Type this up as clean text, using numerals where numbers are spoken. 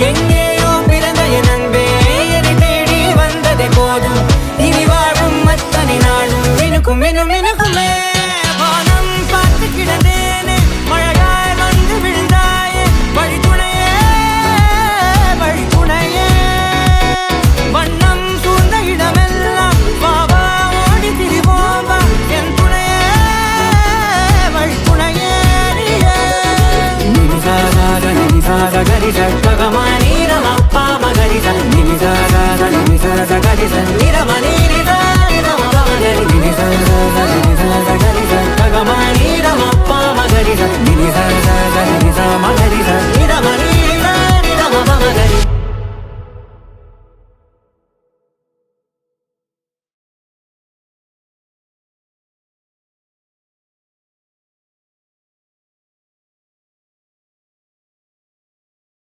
எங்கேயோ பிறந்த என் அன்பே என்னை தேடி வந்ததே போதும் இனி வாழும் அத்தனை நாளும் மினுக்கும் மினும் மினுக்குமே வானம் பார்த்து கிடந்தேனே மழையாய் வந்து விழுந்தாயே வழித்துணையே வழித்துணையே வண்ணம் சூழ்ந்த இடமெல்லாம் பாவா ஓடி திரிவோம் வா என் துணையே வழித்துணையே நினிசாத கரிச ககமானி ரமப்பா மகரிச நினிசாத கரிச நிரமணி நினிசாத கரிச ககமானி ரமப்பா மகரிச நினிசாத